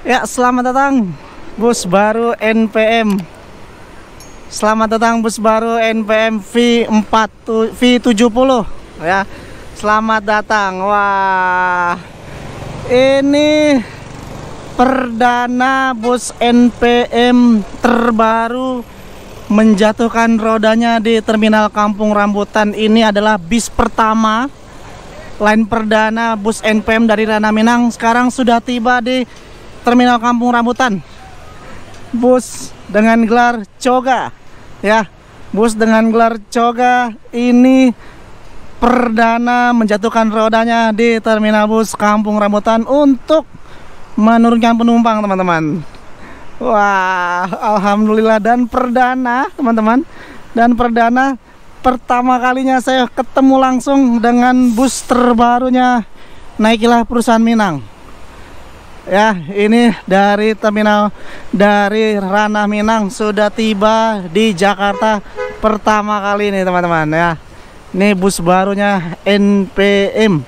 Ya, selamat datang bus baru NPM. Selamat datang bus baru NPM V70 ya. Selamat datang. Wah, ini perdana bus NPM terbaru menjatuhkan rodanya di Terminal Kampung Rambutan. Ini adalah bis pertama, line perdana bus NPM dari Ranah Minang. Sekarang sudah tiba di Terminal Kampung Rambutan. Bus dengan gelar Choga ya. Bus dengan gelar Choga ini perdana menjatuhkan rodanya di Terminal Bus Kampung Rambutan untuk menurunkan penumpang, teman-teman. Wah, alhamdulillah. Dan perdana, teman-teman, dan perdana pertama kalinya saya ketemu langsung dengan bus terbarunya Naikilah Perusahaan Minang. Ya, ini dari terminal dari Ranah Minang sudah tiba di Jakarta pertama kali ini, teman-teman ya. Ini bus barunya NPM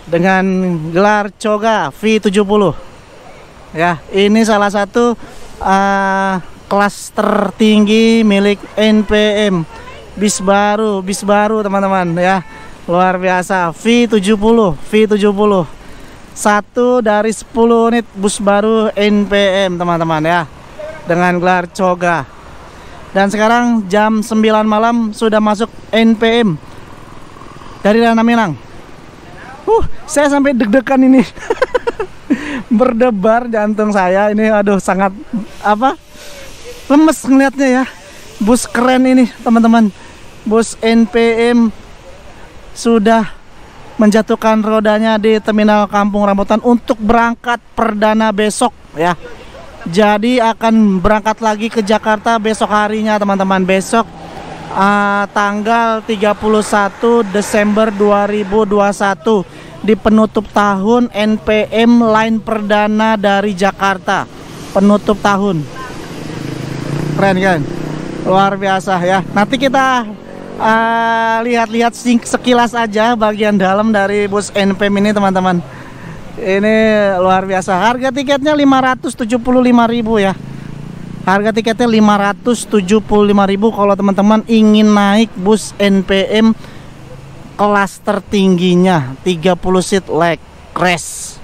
dengan gelar Choga V70. Ya, ini salah satu kelas tertinggi milik NPM. Bis baru teman-teman ya. Luar biasa, V70. Satu dari 10 unit bus baru NPM, teman-teman ya, dengan gelar Choga. Dan sekarang jam 9 malam sudah masuk NPM dari Ranah Minang. Saya sampai deg-degan ini. Berdebar jantung saya ini. Aduh, sangat lemes ngeliatnya ya. Bus keren ini, teman-teman. Bus NPM sudah menjatuhkan rodanya di Terminal Kampung Rambutan untuk berangkat perdana besok ya. Jadi akan berangkat lagi ke Jakarta besok harinya, teman-teman. Besok tanggal 31 Desember 2021 di penutup tahun NPM line perdana dari Jakarta. Penutup tahun. Keren kan? Luar biasa ya. Nanti kita lihat-lihat sekilas aja bagian dalam dari bus NPM ini, teman-teman. Ini luar biasa. Harga tiketnya 575.000 ya. Harga tiketnya 575.000 kalau teman-teman ingin naik bus NPM kelas tertingginya 30 seat leg crash.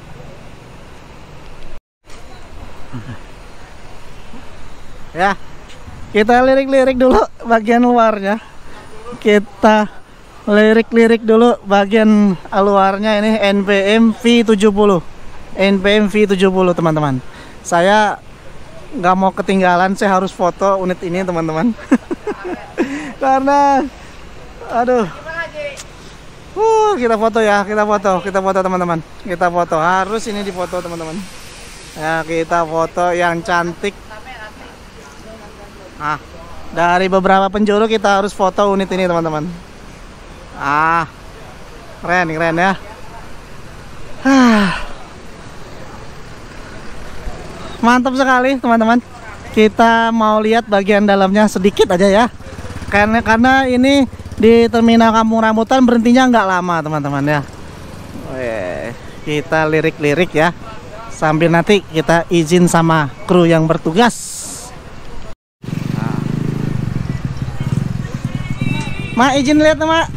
Ya, kita lirik-lirik dulu bagian luarnya. Kita lirik-lirik dulu bagian luarnya. Ini NPM V70. NPM V70, teman-teman. Saya nggak mau ketinggalan, saya harus foto unit ini, teman-teman. Karena aduh. Kita foto ya, kita foto teman-teman. Kita foto, harus ini difoto, teman-teman. Ya, kita foto yang cantik. Dari beberapa penjuru kita harus foto unit ini, teman-teman. Keren ya. Mantap sekali, teman-teman. Kita mau lihat bagian dalamnya sedikit aja ya. Karena ini di Terminal Kampung Rambutan berhentinya nggak lama, teman-teman ya. Kita lirik-lirik ya. Sambil nanti kita izin sama kru yang bertugas. Mak, izin lihat, Mak.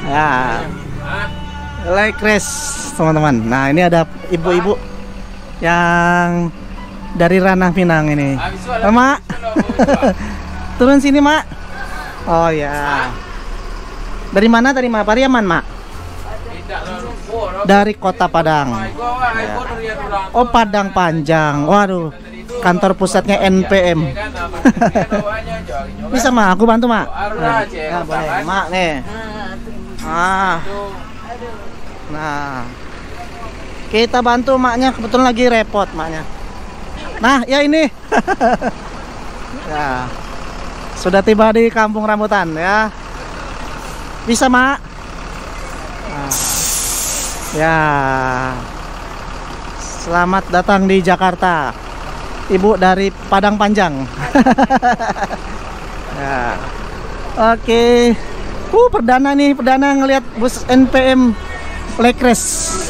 Ya, like crash, teman-teman. Nah, ini ada ibu-ibu yang dari Ranah Minang ini. Mak, turun sini, Mak. Oh ya. Dari mana? Pariaman, Mak? Dari Kota Padang. Ya. Oh, Padang Panjang. Waduh, kantor pusatnya NPM. Bisa, Mak? Aku bantu, Mak. Nah, boleh, Mak nih. Nah, kita bantu Maknya, kebetulan lagi repot Maknya. Nah, ya ini. Ya, sudah tiba di Kampung Rambutan ya. Bisa, Mak? Ya, selamat datang di Jakarta, Ibu dari Padang Panjang. Ya. Oke. Perdana ngelihat bus NPM leg race.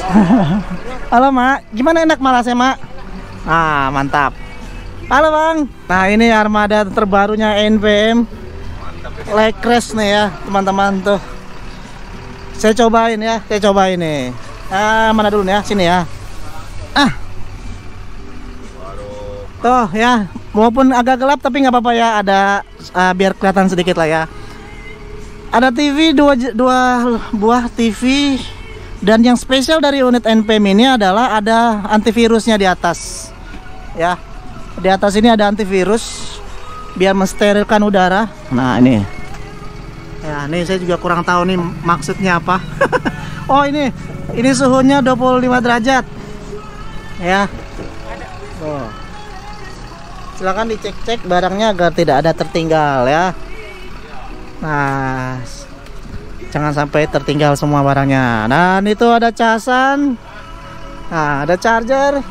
Halo, Mak. Gimana, enak malasnya, Mak? Nah, mantap. Halo Bang. Nah, ini armada terbarunya NPM. Like crash nih ya, teman-teman tuh. Saya cobain ya, nih. Mana dulu nih ya, sini ya. Tuh ya, walaupun agak gelap tapi nggak apa-apa ya, ada biar kelihatan sedikit lah ya. Ada TV, dua buah TV. Dan yang spesial dari unit NPM ini adalah ada antivirusnya di atas. Ya, di atas ini ada antivirus biar mensterilkan udara. Nah ini, ya ini saya juga kurang tahu nih maksudnya apa. Oh ini suhunya 25 derajat. Ya. Tuh. Silakan dicek-cek barangnya agar tidak ada tertinggal ya. Nah, jangan sampai tertinggal semua barangnya. Dan itu ada casan. Nah, ada charger.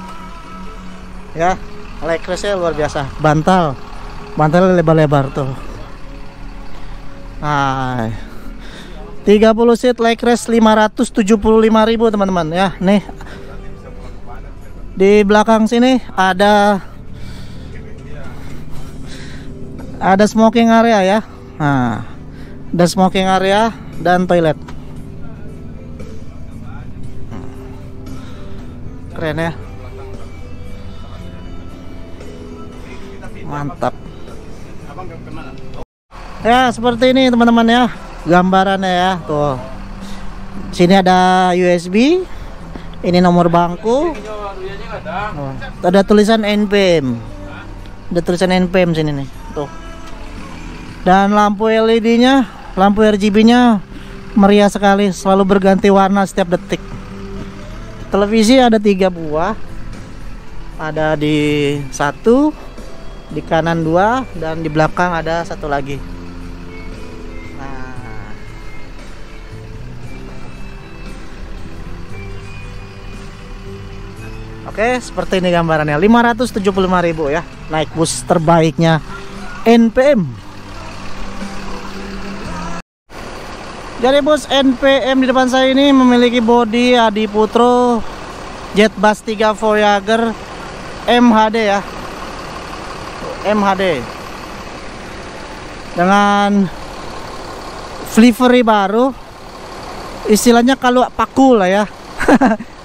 Ya, like crash-nya luar biasa. Bantal lebar-lebar tuh. Nah, 30 seat like crash 575.000 teman-teman ya. Nih. Di belakang sini ada smoking area ya. Nah, ada smoking area dan toilet. Keren ya. Mantap. Ya, seperti ini teman-teman ya. Gambarannya ya, tuh. Sini ada USB. Ini nomor bangku. Oh, ada tulisan NPM. Ada tulisan NPM sini nih, tuh. Dan lampu LED-nya, lampu RGB-nya meriah sekali, selalu berganti warna setiap detik. Televisi ada 3 buah. Ada di 1, di kanan 2, dan di belakang ada 1 lagi. Nah. Oke, seperti ini gambarannya. 575.000 ya. Naik bus terbaiknya NPM. Jadi bus NPM di depan saya ini memiliki bodi Adi Putro Jetbus 3 Voyager MHD ya. MHD. Dengan livery baru. Istilahnya kalau paku lah ya.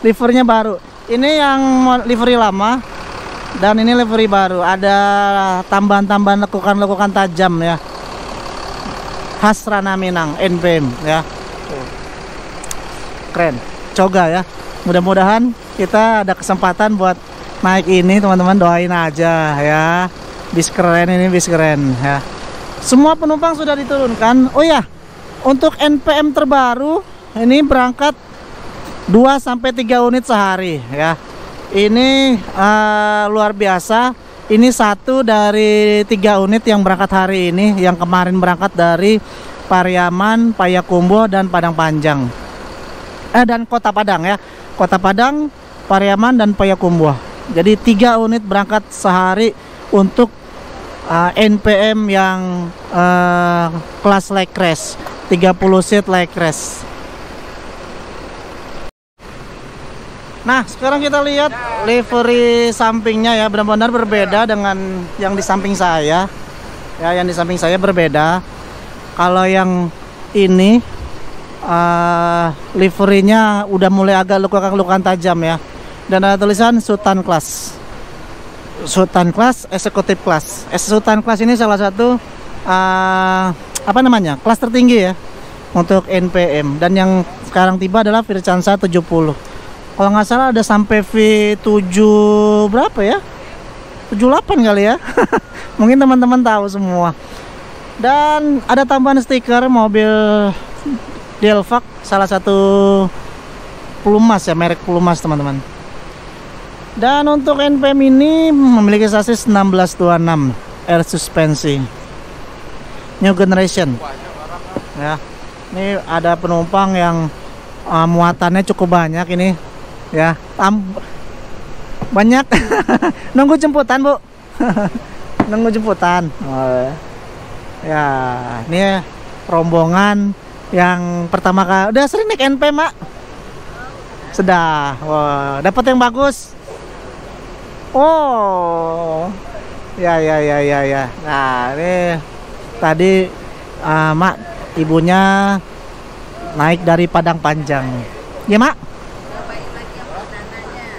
Livernya baru. Ini yang livery lama dan ini livery baru. Ada tambahan-tambahan lekukan-lekukan tajam ya. Khas Rana Minang NPM ya. Keren, coga ya. Mudah-mudahan kita ada kesempatan buat naik ini teman-teman, doain aja ya. Bis keren ini, bis keren ya. Semua penumpang sudah diturunkan. Oh ya, untuk NPM terbaru ini berangkat 2-3 unit sehari ya. Ini luar biasa. Ini 1 dari 3 unit yang berangkat hari ini, yang kemarin berangkat dari Pariaman, Payakumbuh, dan Padang Panjang. Dan Kota Padang ya. Kota Padang, Pariaman, dan Payakumbuh. Jadi 3 unit berangkat sehari untuk NPM yang kelas like crash, 30 seat like crash. Nah, sekarang kita lihat livery sampingnya ya, benar-benar berbeda dengan yang di samping saya. Ya, yang di samping saya berbeda. Kalau yang ini liverynya udah mulai agak luka-lukaan tajam ya. Dan ada tulisan Sultan Class. Sultan Class, Executive Class. Sultan Class ini salah satu apa namanya? Kelas tertinggi ya untuk NPM. Dan yang sekarang tiba adalah Vircansa 70. Kalau nggak salah ada sampai V7 berapa ya? 78 kali ya. Mungkin teman-teman tahu semua. Dan ada tambahan stiker mobil Delvac, salah satu pelumas ya, merek pelumas teman-teman. Dan untuk NPM ini memiliki sasis 1626 air suspensi new generation ya. Ini ada penumpang yang muatannya cukup banyak ini ya, banyak. Nunggu jemputan bu. Nunggu jemputan. Oh, ya ini rombongan yang pertama kali. Udah sering naik NP mak? Sudah. Wow, dapat yang bagus. Oh, ya ya ya ya ya. Nah ini tadi Mak, ibunya naik dari Padang Panjang. Ya Mak?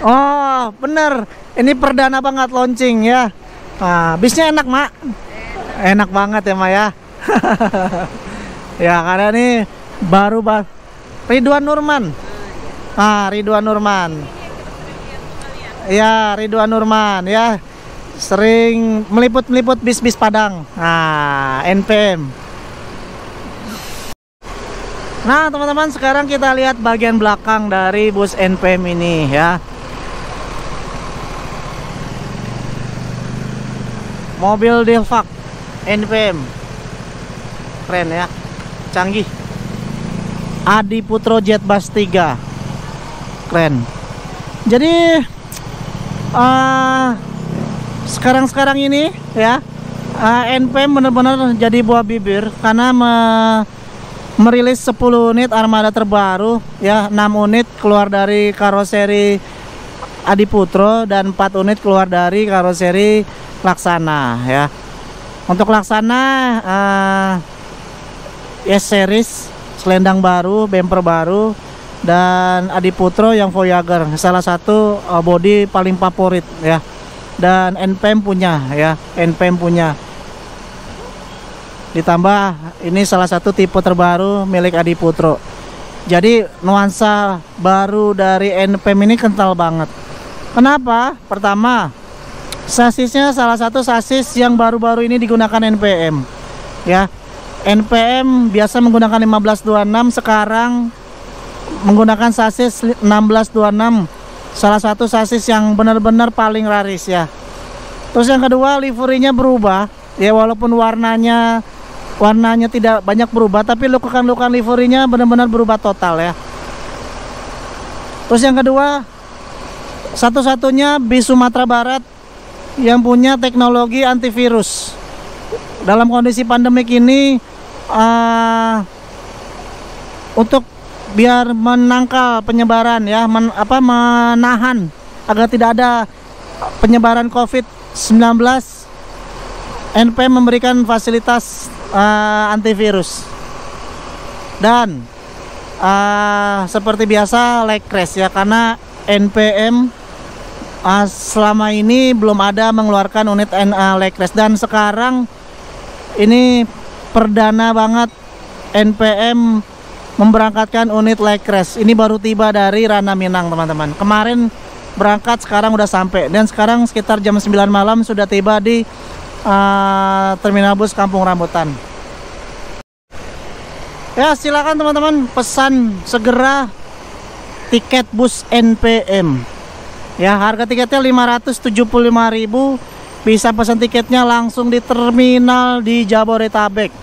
Oh bener, ini perdana banget launching ya. Nah, bisnya enak Mak? Enak banget ya Mak ya. Ya karena ini baru Ridwan Nurman. Ridwan Nurman. Ya, Ridwan Nurman ya. Sering meliput-meliput bis-bis Padang. NPM. Nah, teman-teman, sekarang kita lihat bagian belakang dari bus NPM ini ya. Mobil Delvac NPM. Keren ya. Canggih. Adi Putro Jetbus 3. Keren. Jadi sekarang ini ya, NPM benar-benar jadi buah bibir karena merilis 10 unit armada terbaru ya. 6 unit keluar dari karoseri Adi Putro dan 4 unit keluar dari karoseri Laksana ya. Untuk Laksana S-Series, selendang baru, bumper baru, dan Adi Putro yang Voyager, salah satu body paling favorit ya. Dan NPM punya ya, NPM punya. Ditambah ini salah satu tipe terbaru milik Adi Putro. Jadi nuansa baru dari NPM ini kental banget. Kenapa? Pertama, sasisnya salah satu sasis yang baru-baru ini digunakan NPM ya. NPM biasa menggunakan 1526, sekarang menggunakan sasis 1626, salah satu sasis yang benar-benar paling laris ya. Terus yang kedua, liverinya berubah ya, walaupun warnanya tidak banyak berubah, tapi lukan liverinya benar-benar berubah total ya. Terus yang kedua, satu-satunya bis Sumatera Barat yang punya teknologi antivirus. Dalam kondisi pandemik ini, untuk biar menangkal penyebaran ya, menahan agar tidak ada penyebaran COVID-19, NPM memberikan fasilitas antivirus. Dan seperti biasa lag crash ya, karena NPM selama ini belum ada mengeluarkan unit lag crash, dan sekarang ini perdana banget NPM memberangkatkan unit lag crash. Ini baru tiba dari Rana Minang teman-teman. Kemarin berangkat, sekarang udah sampai, dan sekarang sekitar jam 9 malam sudah tiba di terminal bus Kampung Rambutan. Ya silakan teman-teman, pesan segera tiket bus NPM ya. Harga tiketnya 575.000. Bisa pesan tiketnya langsung di terminal di Jabodetabek.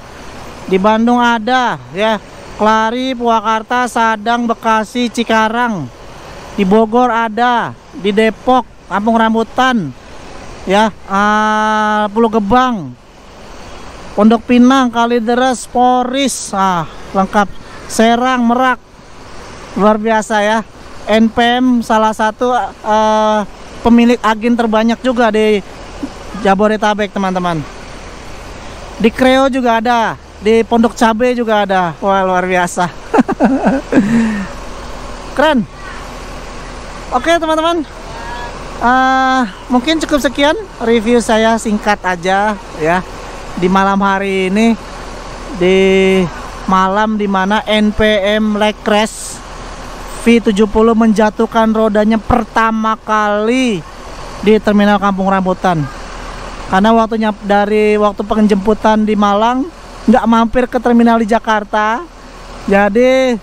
Di Bandung ada ya, Klari, Purwakarta, Sadang, Bekasi, Cikarang. Di Bogor ada, di Depok, Kampung Rambutan ya, Pulau Gebang, Pondok Pinang, Kalideres, Poris, lengkap. Serang, Merak, luar biasa ya. NPM salah satu pemilik agen terbanyak juga di Jabodetabek teman-teman. Di Kreo juga ada, di Pondok Cabe juga ada. Wah luar biasa. Keren. Oke teman-teman, mungkin cukup sekian review saya, singkat aja ya, di malam hari ini, di malam dimana NPM lag crash V70 menjatuhkan rodanya pertama kali di terminal Kampung Rambutan. Karena dari waktu penjemputan di Malang nggak mampir ke terminal di Jakarta, jadi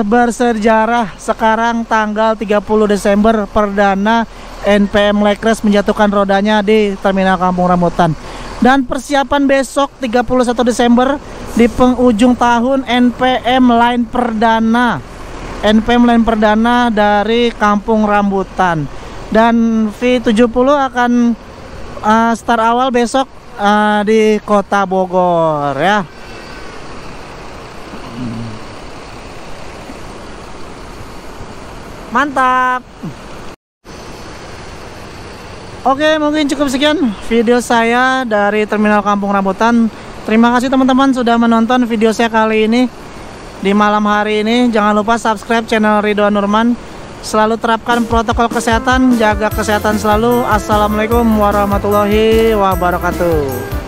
bersejarah sekarang tanggal 30 Desember perdana NPM lag crash menjatuhkan rodanya di terminal Kampung Rambutan. Dan persiapan besok 31 Desember di penghujung tahun NPM line perdana dari Kampung Rambutan. Dan V70 akan start awal besok di Kota Bogor ya. Mantap. Oke, mungkin cukup sekian video saya dari Terminal Kampung Rambutan. Terima kasih teman-teman sudah menonton video saya kali ini di malam hari ini. Jangan lupa subscribe channel Ridwan Nurman. Selalu terapkan protokol kesehatan, jaga kesehatan selalu. Assalamualaikum warahmatullahi wabarakatuh.